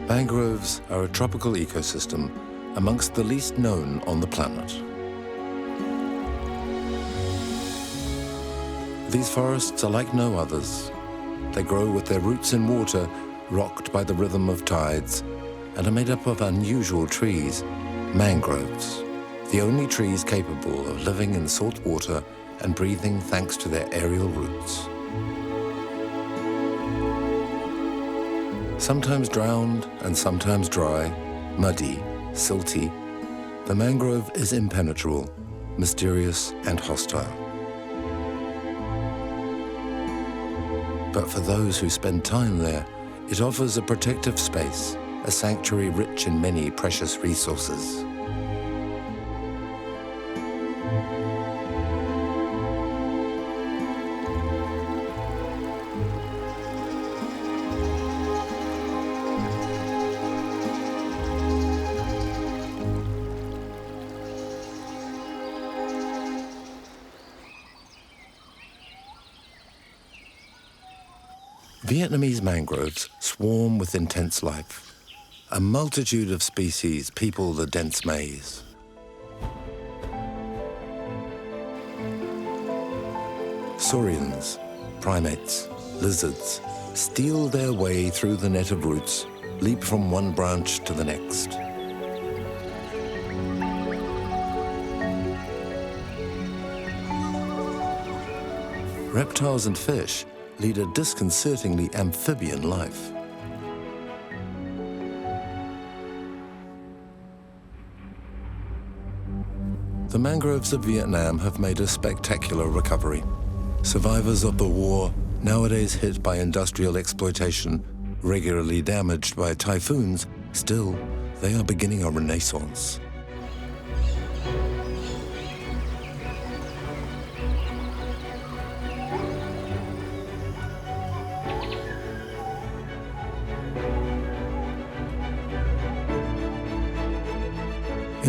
Mangroves are a tropical ecosystem amongst the least known on the planet. These forests are like no others. They grow with their roots in water, rocked by the rhythm of tides, and are made up of unusual trees, mangroves, the only trees capable of living in salt water and breathing thanks to their aerial roots. Sometimes drowned and sometimes dry, muddy, silty, the mangrove is impenetrable, mysterious and hostile. But for those who spend time there, it offers a protective space, a sanctuary rich in many precious resources. Vietnamese mangroves swarm with intense life. A multitude of species people the dense maze. Saurians, primates, lizards steal their way through the net of roots, leap from one branch to the next. Reptiles and fish lead a disconcertingly amphibian life. The mangroves of Vietnam have made a spectacular recovery. Survivors of the war, nowadays hit by industrial exploitation, regularly damaged by typhoons, still, they are beginning a renaissance.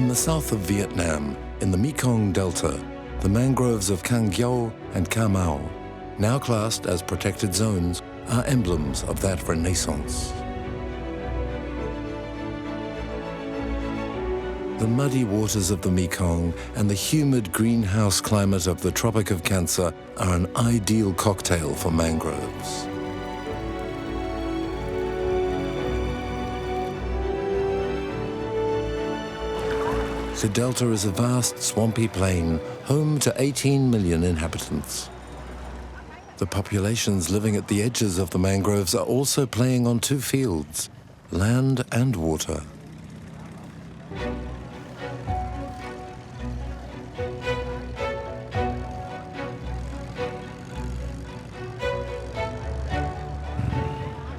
In the south of Vietnam, in the Mekong Delta, the mangroves of Cang Giao and Ca Mau, now classed as protected zones, are emblems of that renaissance. The muddy waters of the Mekong and the humid greenhouse climate of the Tropic of Cancer are an ideal cocktail for mangroves. The delta is a vast, swampy plain, home to 18 million inhabitants. The populations living at the edges of the mangroves are also playing on two fields, land and water.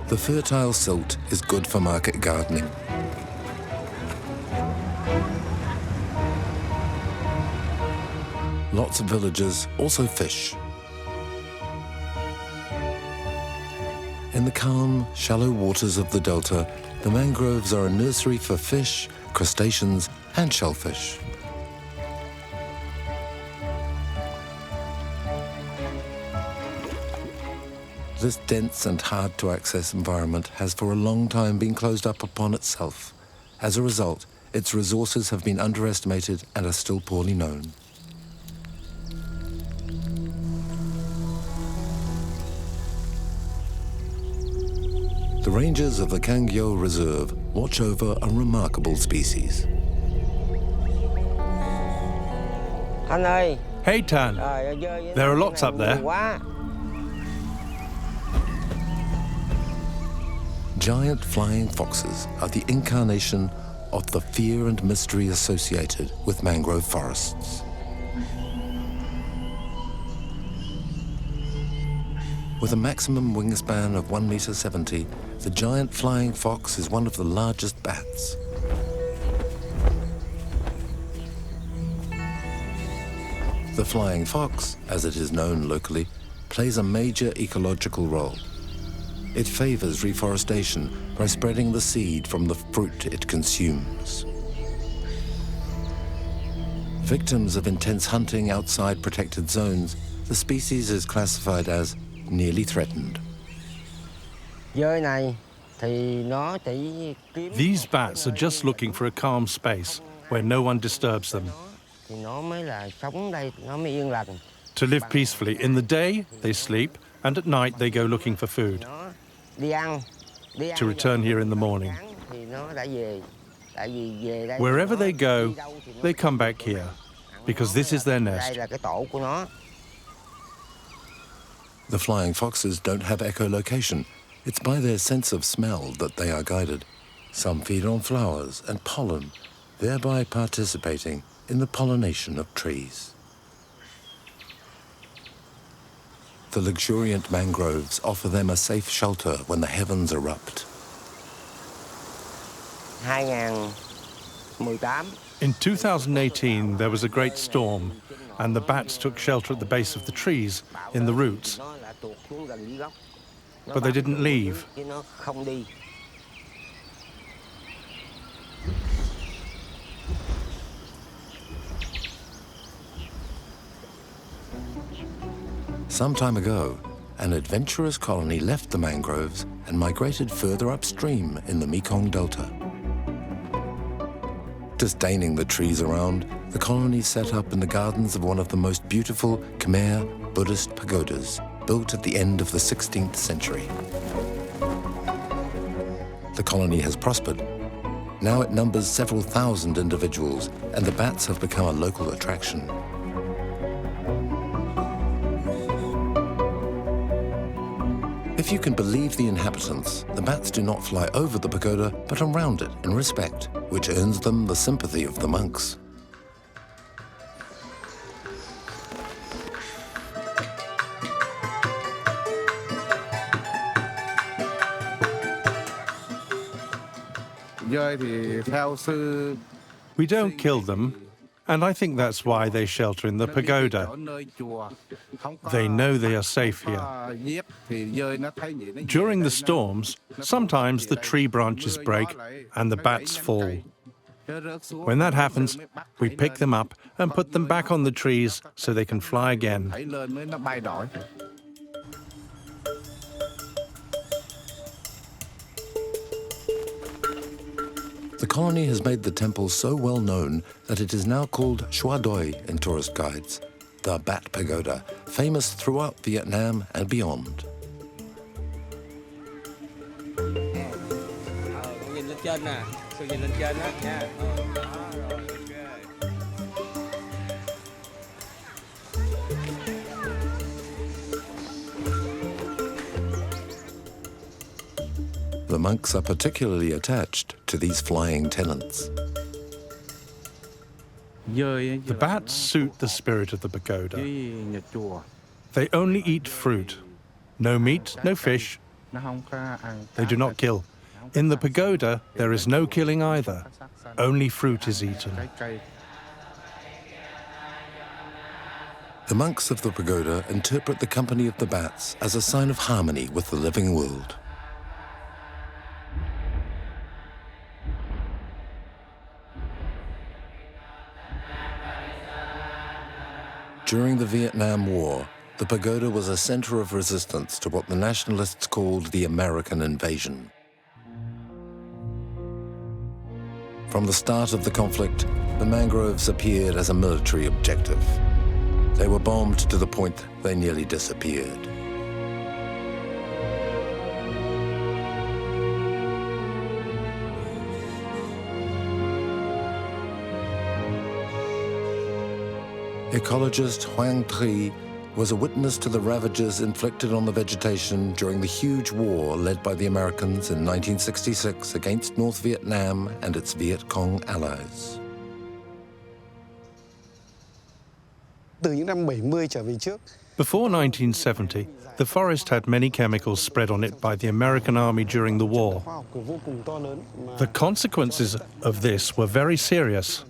The fertile silt is good for market gardening. Lots of villagers also fish. In the calm, shallow waters of the delta, the mangroves are a nursery for fish, crustaceans, and shellfish. This dense and hard-to-access environment has for a long time been closed up upon itself. As a result, its resources have been underestimated and are still poorly known. The rangers of the Cang Giao Reserve watch over a remarkable species. Hey, Tan. There are lots up there. Giant flying foxes are the incarnation of the fear and mystery associated with mangrove forests. With a maximum wingspan of 1.70 meters, the giant flying fox is one of the largest bats. The flying fox, as it is known locally, plays a major ecological role. It favors reforestation by spreading the seed from the fruit it consumes. Victims of intense hunting outside protected zones, the species is classified as nearly threatened. These bats are just looking for a calm space where no one disturbs them. To live peacefully, in the day they sleep, and at night they go looking for food, to return here in the morning. Wherever they go, they come back here, because this is their nest. The flying foxes don't have echolocation. It's by their sense of smell that they are guided. Some feed on flowers and pollen, thereby participating in the pollination of trees. The luxuriant mangroves offer them a safe shelter when the heavens erupt. In 2018, there was a great storm, and the bats took shelter at the base of the trees, in the roots. But they didn't leave. Some time ago, an adventurous colony left the mangroves and migrated further upstream in the Mekong Delta. Disdaining the trees around, the colony set up in the gardens of one of the most beautiful Khmer Buddhist pagodas, built at the end of the 16th century. The colony has prospered. Now it numbers several thousand individuals, and the bats have become a local attraction. If you can believe the inhabitants, the bats do not fly over the pagoda, but around it in respect, which earns them the sympathy of the monks. We don't kill them, and I think that's why they shelter in the pagoda. They know they are safe here. During the storms, sometimes the tree branches break and the bats fall. When that happens, we pick them up and put them back on the trees so they can fly again. The colony has made the temple so well known that it is now called Chua Doi in tourist guides, the Bat Pagoda, famous throughout Vietnam and beyond. The monks are particularly attached to these flying tenants. The bats suit the spirit of the pagoda. They only eat fruit. No meat, no fish. They do not kill. In the pagoda, there is no killing either. Only fruit is eaten. The monks of the pagoda interpret the company of the bats as a sign of harmony with the living world. During the Vietnam War, the pagoda was a center of resistance to what the nationalists called the American invasion. From the start of the conflict, the mangroves appeared as a military objective. They were bombed to the point they nearly disappeared. Ecologist Hoang Tri was a witness to the ravages inflicted on the vegetation during the huge war led by the Americans in 1966 against North Vietnam and its Viet Cong allies. Before 1970, the forest had many chemicals spread on it by the American army during the war. The consequences of this were very serious,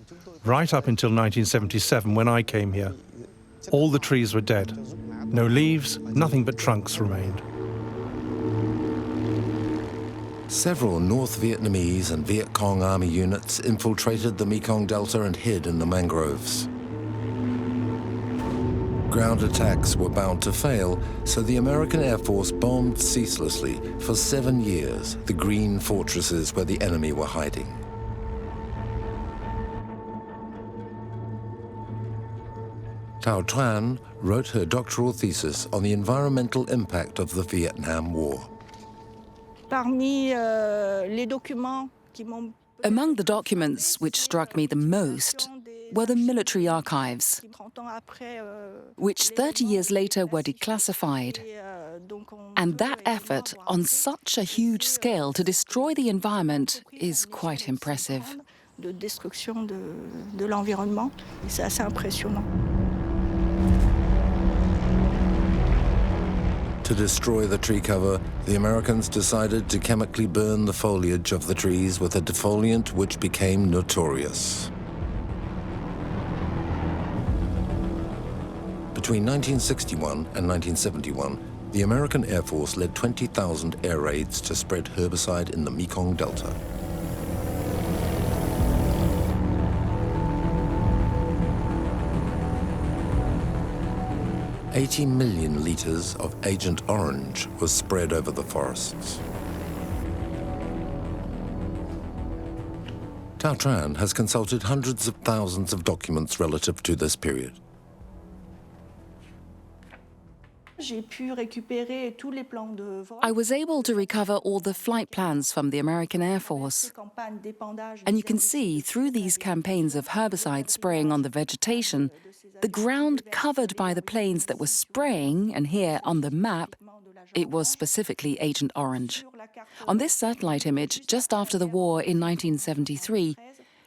right up until 1977 when I came here. All the trees were dead. No leaves, nothing but trunks remained. Several North Vietnamese and Viet Cong army units infiltrated the Mekong Delta and hid in the mangroves. Ground attacks were bound to fail, so the American Air Force bombed ceaselessly for 7 years the green fortresses where the enemy were hiding. Thao Tran wrote her doctoral thesis on the environmental impact of the Vietnam War. Among the documents which struck me the most were the military archives, which 30 years later were declassified. And that effort on such a huge scale to destroy the environment is quite impressive. To destroy the tree cover, the Americans decided to chemically burn the foliage of the trees with a defoliant which became notorious. Between 1961 and 1971, the American Air Force led 20,000 air raids to spread herbicide in the Mekong Delta. $80 million liters of Agent Orange was spread over the forests. Thao Tran has consulted hundreds of thousands of documents relative to this period. I was able to recover all the flight plans from the American Air Force. And you can see through these campaigns of herbicide spraying on the vegetation, the ground covered by the planes that were spraying, and here on the map, it was specifically Agent Orange. On this satellite image, just after the war in 1973,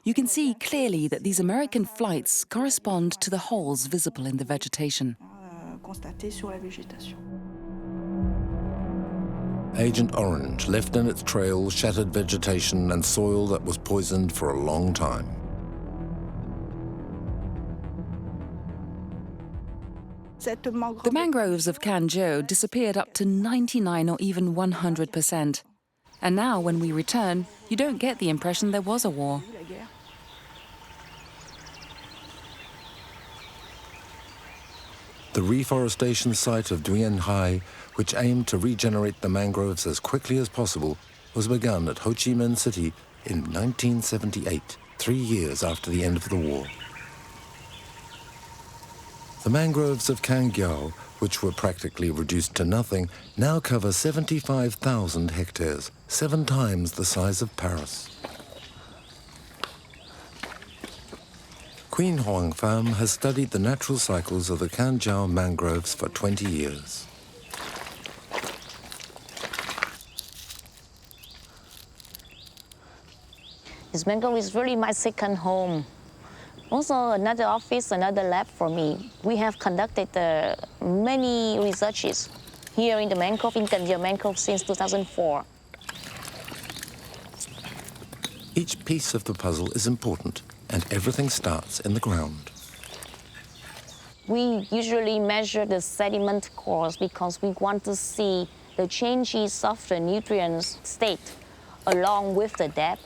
you can see clearly that these American flights correspond to the holes visible in the vegetation. Agent Orange left in its trail shattered vegetation and soil that was poisoned for a long time. The mangroves of Canjo disappeared up to 99 or even 100%. And now, when we return, you don't get the impression there was a war. The reforestation site of Duen Hai, which aimed to regenerate the mangroves as quickly as possible, was begun at Ho Chi Minh City in 1978, 3 years after the end of the war. The mangroves of Can Giao, which were practically reduced to nothing, now cover 75,000 hectares, 7 times the size of Paris. Queen Hoang Pham has studied the natural cycles of the Can Giao mangroves for 20 years. This mangrove is really my second home. Also another office, another lab for me. We have conducted many researches here in the mangrove, in Can Giao mangrove since 2004. Each piece of the puzzle is important, and everything starts in the ground. We usually measure the sediment cores because we want to see the changes of the nutrients state along with the depth.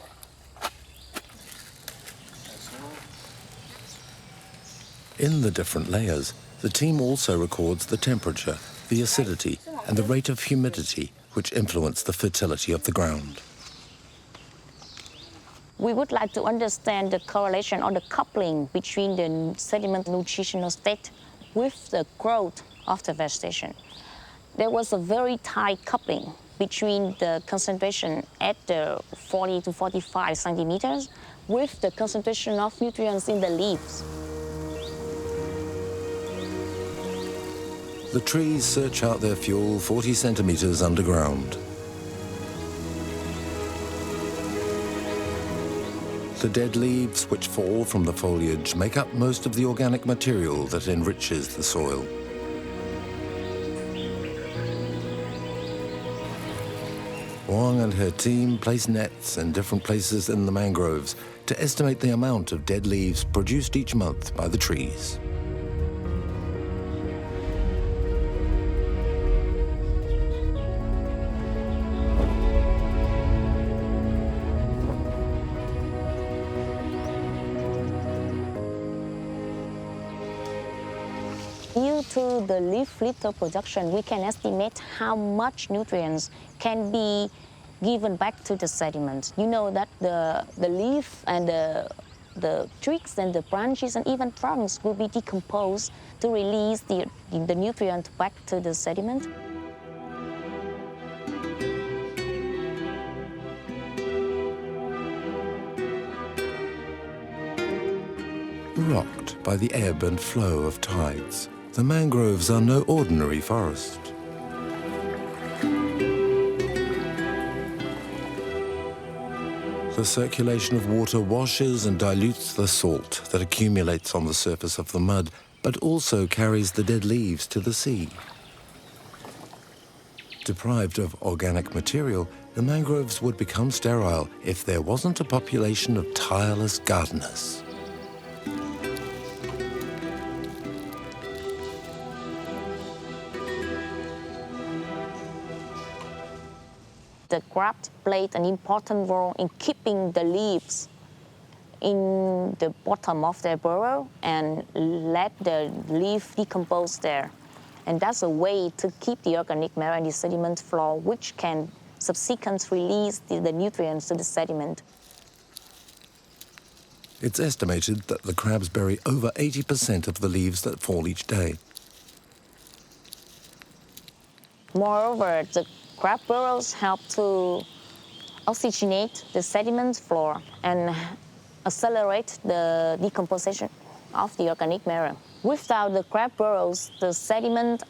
In the different layers, the team also records the temperature, the acidity, and the rate of humidity, which influence the fertility of the ground. We would like to understand the correlation or the coupling between the sediment nutritional state with the growth of the vegetation. There was a very tight coupling between the concentration at the 40 to 45 centimeters with the concentration of nutrients in the leaves. The trees search out their fuel 40 centimeters underground. The dead leaves which fall from the foliage make up most of the organic material that enriches the soil. Wang and her team place nets in different places in the mangroves to estimate the amount of dead leaves produced each month by the trees. Due to the leaf litter production, we can estimate how much nutrients can be given back to the sediment. You know that the leaf and the twigs and the branches and even trunks will be decomposed to release the nutrient back to the sediment. Rocked by the ebb and flow of tides, the mangroves are no ordinary forest. The circulation of water washes and dilutes the salt that accumulates on the surface of the mud, but also carries the dead leaves to the sea. Deprived of organic material, the mangroves would become sterile if there wasn't a population of tireless gardeners. The crabs played an important role in keeping the leaves in the bottom of their burrow and let the leaf decompose there. And that's a way to keep the organic matter in the sediment floor, which can subsequently release the nutrients to the sediment. It's estimated that the crabs bury over 80% of the leaves that fall each day. Moreover, the crab burrows help to oxygenate the sediment floor and accelerate the decomposition of the organic matter. Without the crab burrows, the sediment,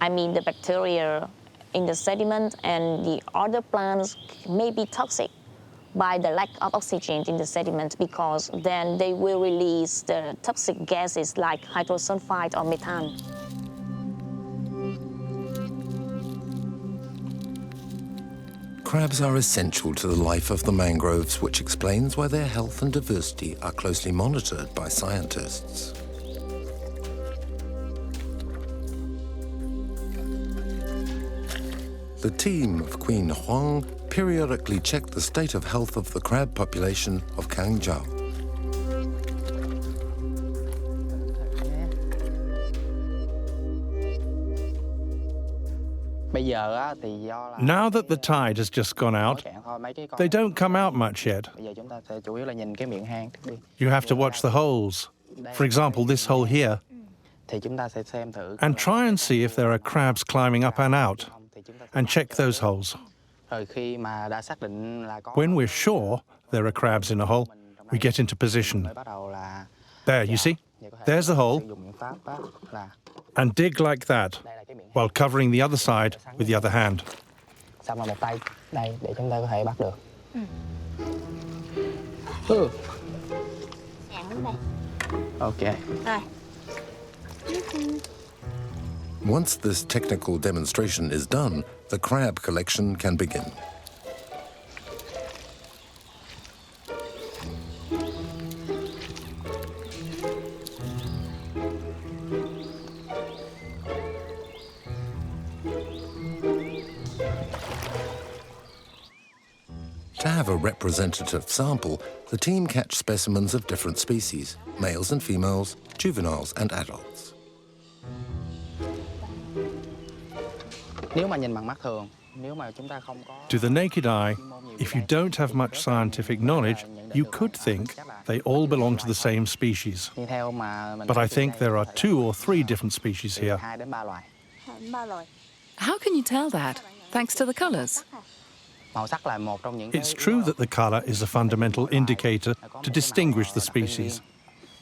the bacteria in the sediment and the other plants may be toxic by the lack of oxygen in the sediment, because then they will release the toxic gases like hydrosulfide or methane. Crabs are essential to the life of the mangroves, which explains why their health and diversity are closely monitored by scientists. The team of Queen Huang periodically check the state of health of the crab population of Cangzhou. Now that the tide has just gone out, they don't come out much yet. You have to watch the holes. For example, this hole here. And try and see if there are crabs climbing up and out, and check those holes. When we're sure there are crabs in a hole, we get into position. There, you see? There's the hole. And dig like that, while covering the other side with the other hand. Okay. Once this technical demonstration is done, the crab collection can begin. To have a representative sample, the team catch specimens of different species, males and females, juveniles and adults. To the naked eye, if you don't have much scientific knowledge, you could think they all belong to the same species. But I think there are 2 or 3 different species here. How can you tell that? Thanks to the colors. It's true that the color is a fundamental indicator to distinguish the species.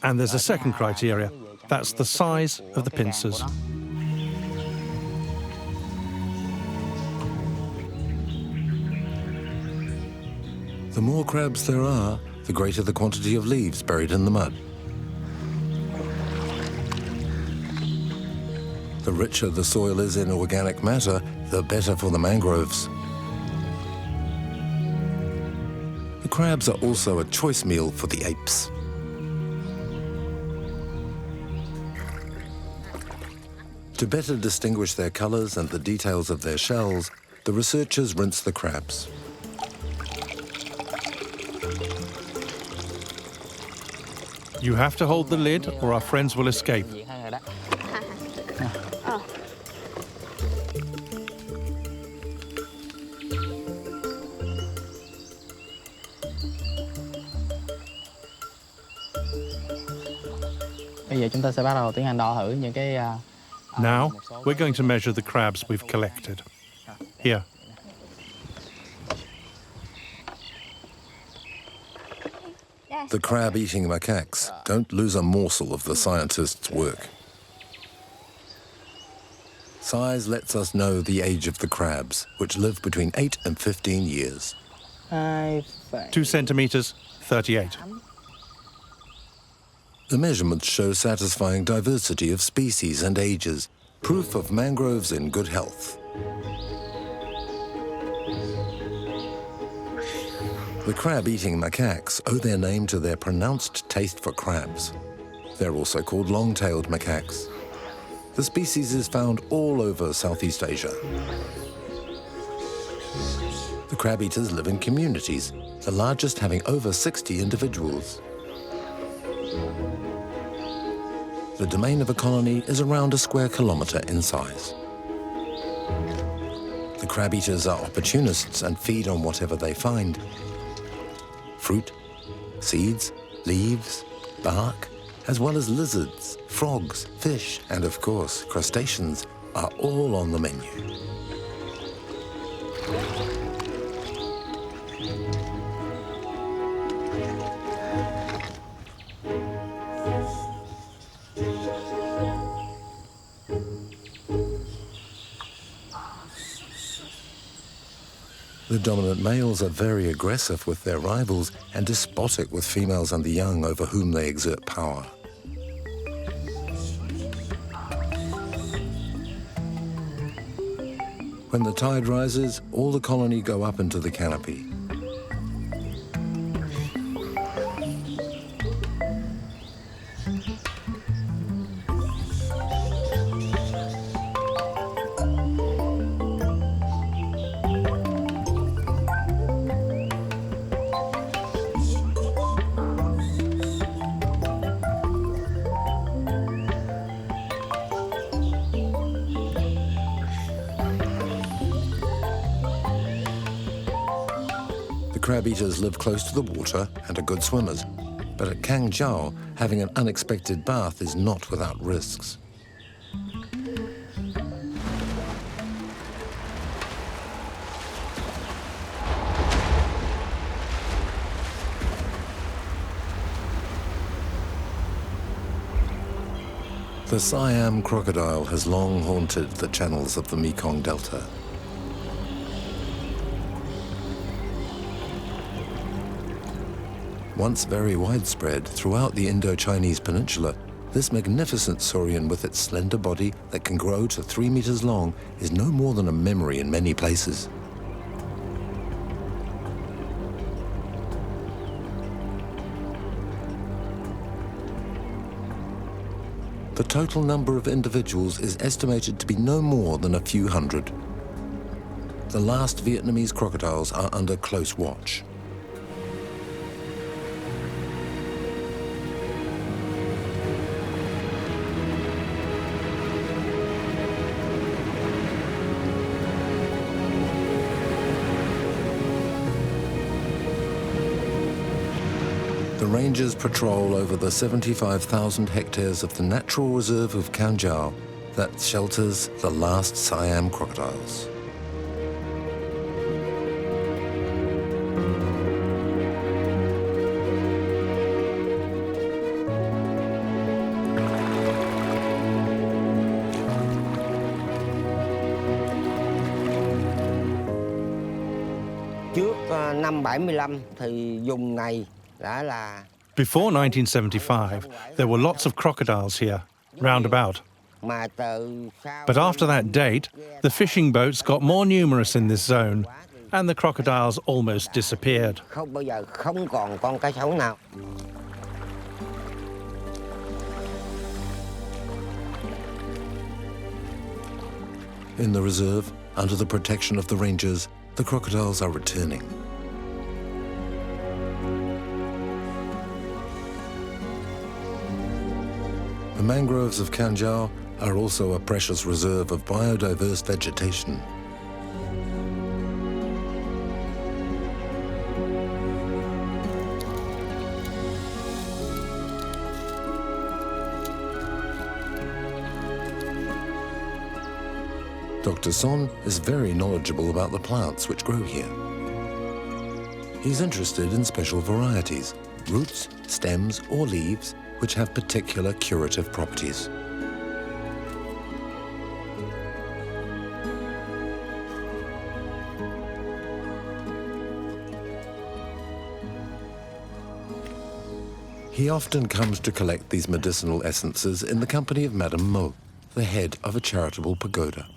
And there's a second criteria. That's the size of the pincers. The more crabs there are, the greater the quantity of leaves buried in the mud. The richer the soil is in organic matter, the better for the mangroves. The crabs are also a choice meal for the apes. To better distinguish their colors and the details of their shells, the researchers rinse the crabs. You have to hold the lid or our friends will escape. Bây giờ chúng ta sẽ bắt đầu tiến hành đo thử những cái Now, we're going to measure the crabs we've collected. Here. The crab-eating macaques don't lose a morsel of the scientists' work. Size lets us know the age of the crabs, which live between 8 and 15 years. 2 centimeters, 38. The measurements show satisfying diversity of species and ages, proof of mangroves in good health. The crab-eating macaques owe their name to their pronounced taste for crabs. They're also called long-tailed macaques. The species is found all over Southeast Asia. The crab-eaters live in communities, the largest having over 60 individuals. The domain of a colony is around a square kilometre in size. The crab-eaters are opportunists and feed on whatever they find. Fruit, seeds, leaves, bark, as well as lizards, frogs, fish, and of course, crustaceans are all on the menu. The dominant males are very aggressive with their rivals and despotic with females and the young over whom they exert power. When the tide rises, all the colony go up into the canopy. Crab-eaters live close to the water and are good swimmers, but at Cangzhou, having an unexpected bath is not without risks. The Siam crocodile has long haunted the channels of the Mekong Delta. Once very widespread throughout the Indo-Chinese peninsula, this magnificent saurian with its slender body that can grow to 3 meters long is no more than a memory in many places. The total number of individuals is estimated to be no more than a few hundred. The last Vietnamese crocodiles are under close watch. The rangers patrol over the 75,000 hectares of the natural reserve of Cangzhou that shelters the last Siam crocodiles. Trước năm 75 thì vùng này đã là. Before 1975, there were lots of crocodiles here, roundabout. But after that date, the fishing boats got more numerous in this zone, and the crocodiles almost disappeared. Không bao giờ không còn con cá sấu nào. In the reserve, under the protection of the rangers, the crocodiles are returning. The mangroves of Canjao are also a precious reserve of biodiverse vegetation. Dr. Son is very knowledgeable about the plants which grow here. He's interested in special varieties, roots, stems, or leaves, which have particular curative properties. He often comes to collect these medicinal essences in the company of Madame Mo, the head of a charitable pagoda.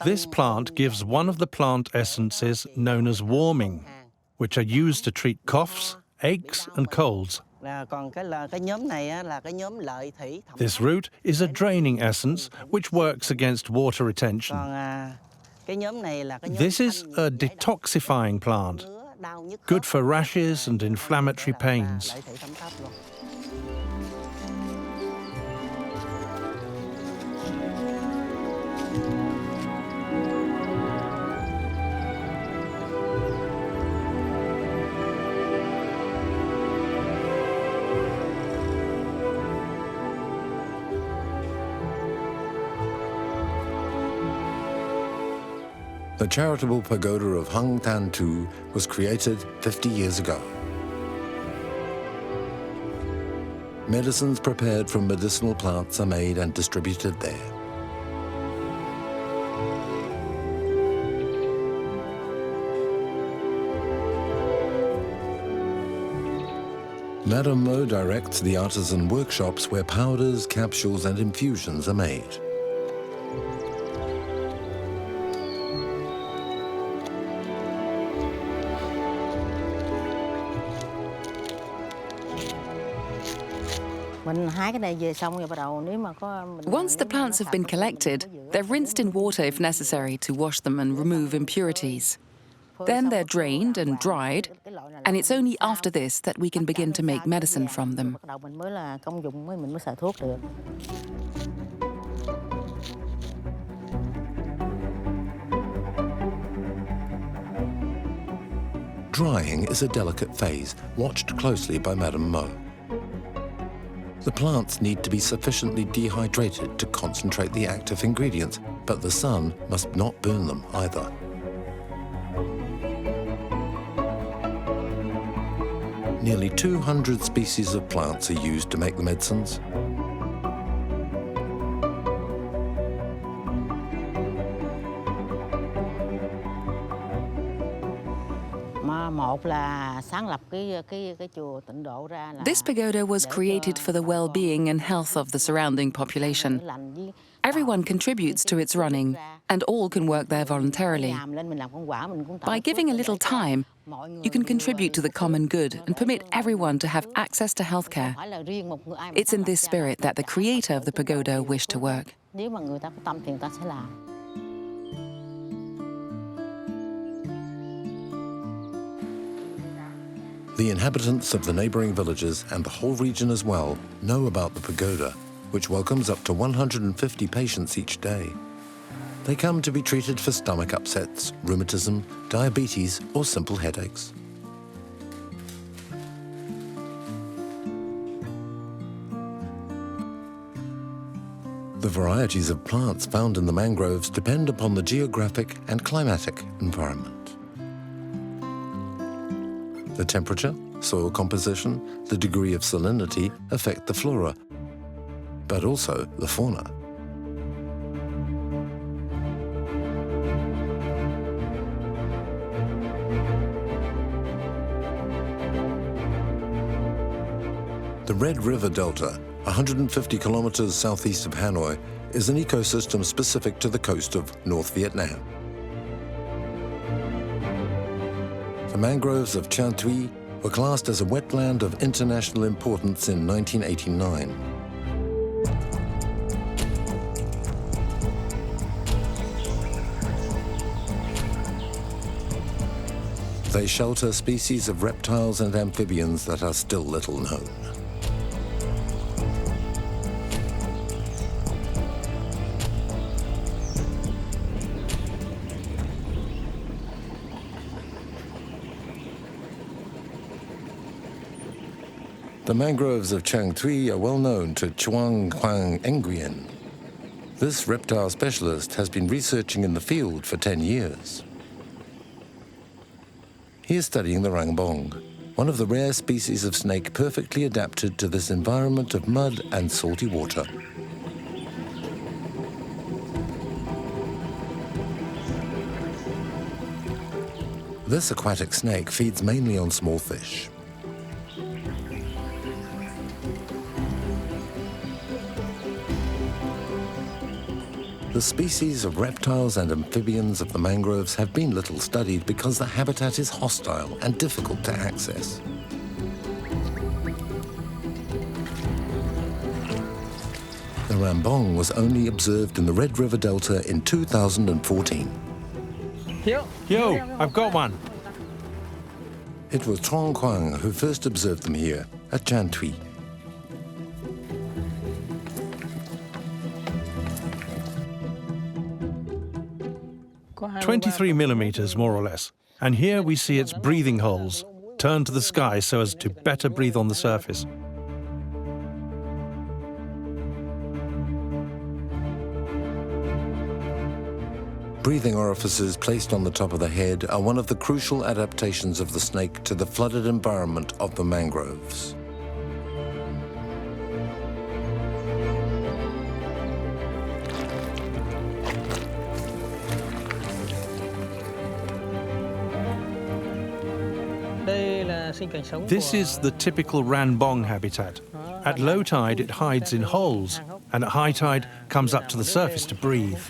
This plant gives one of the plant essences known as warming, which are used to treat coughs, aches and colds. This root is a draining essence which works against water retention. This is a detoxifying plant, good for rashes and inflammatory pains. The charitable pagoda of Hung Tan Tu was created 50 years ago. Medicines prepared from medicinal plants are made and distributed there. Madame Mo directs the artisan workshops where powders, capsules and infusions are made. Once the plants have been collected, they're rinsed in water if necessary to wash them and remove impurities. Then they're drained and dried, and it's only after this that we can begin to make medicine from them. Drying is a delicate phase, watched closely by Madame Mo. The plants need to be sufficiently dehydrated to concentrate the active ingredients, but the sun must not burn them either. Nearly 200 species of plants are used to make the medicines. This pagoda was created for the well-being and health of the surrounding population. Everyone contributes to its running, and all can work there voluntarily. By giving a little time, you can contribute to the common good and permit everyone to have access to healthcare. It's in this spirit that the creator of the pagoda wished to work. The inhabitants of the neighboring villages and the whole region as well know about the pagoda, which welcomes up to 150 patients each day. They come to be treated for stomach upsets, rheumatism, diabetes, or simple headaches. The varieties of plants found in the mangroves depend upon the geographic and climatic environment. The temperature, soil composition, the degree of salinity affect the flora, but also the fauna. The Red River Delta, 150 kilometers southeast of Hanoi, is an ecosystem specific to the coast of North Vietnam. The mangroves of Trang Thuy were classed as a wetland of international importance in 1989. They shelter species of reptiles and amphibians that are still little known. The mangroves of Trang Thuy are well known to Chuang Quang Nguyen. This reptile specialist has been researching in the field for 10 years. He is studying the rangbong, one of the rare species of snake perfectly adapted to this environment of mud and salty water. This aquatic snake feeds mainly on small fish. The species of reptiles and amphibians of the mangroves have been little studied because the habitat is hostile and difficult to access. The rambong was only observed in the Red River Delta in 2014. Yo, I've got one. It was Trong Quang who first observed them here at Trang Thuy. 23 millimeters, more or less. And here we see its breathing holes turned to the sky so as to better breathe on the surface. Breathing orifices placed on the top of the head are one of the crucial adaptations of the snake to the flooded environment of the mangroves. This is the typical rambong habitat. At low tide, it hides in holes, and at high tide, comes up to the surface to breathe.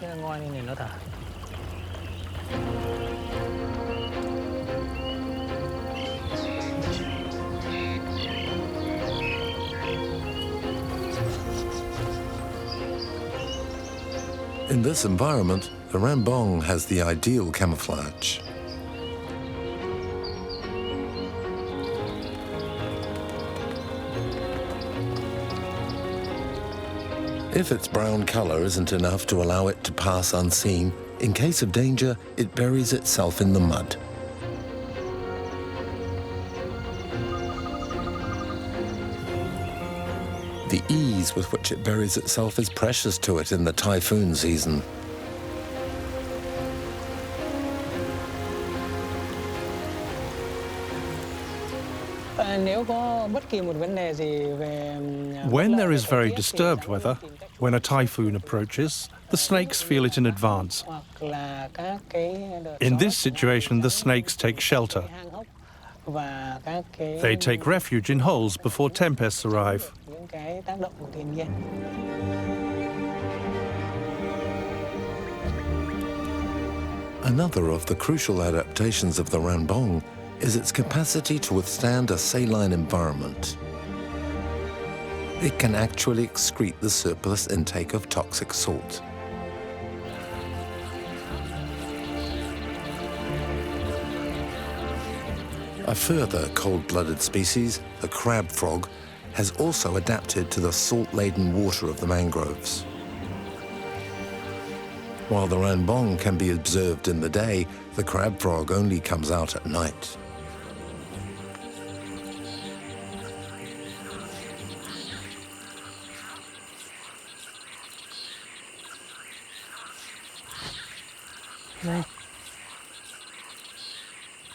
In this environment, the rambong has the ideal camouflage. If its brown color isn't enough to allow it to pass unseen, in case of danger, it buries itself in the mud. The ease with which it buries itself is precious to it in the typhoon season. When there is very disturbed weather, when a typhoon approaches, the snakes feel it in advance. In this situation, the snakes take shelter. They take refuge in holes before tempests arrive. Another of the crucial adaptations of the rambong is its capacity to withstand a saline environment. It can actually excrete the surplus intake of toxic salt. A further cold-blooded species, the crab frog, has also adapted to the salt-laden water of the mangroves. While the rambong can be observed in the day, the crab frog only comes out at night.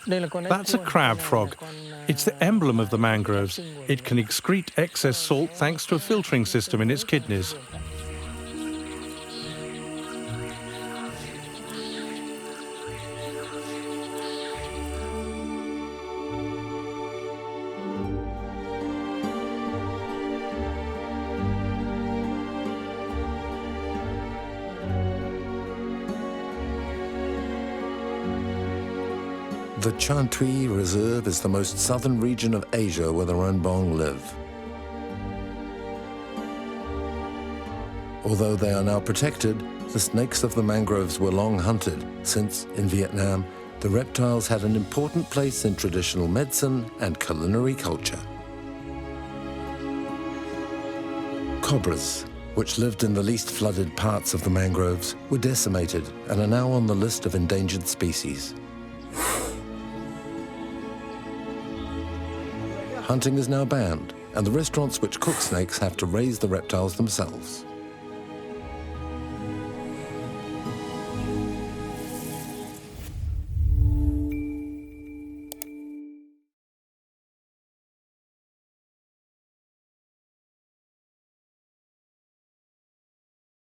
That's a crab frog. It's the emblem of the mangroves. It can excrete excess salt thanks to a filtering system in its kidneys. The Trang Thuy Reserve is the most southern region of Asia where the rambong live. Although they are now protected, the snakes of the mangroves were long hunted, since, in Vietnam, the reptiles had an important place in traditional medicine and culinary culture. Cobras, which lived in the least flooded parts of the mangroves, were decimated and are now on the list of endangered species. Hunting is now banned, and the restaurants which cook snakes have to raise the reptiles themselves.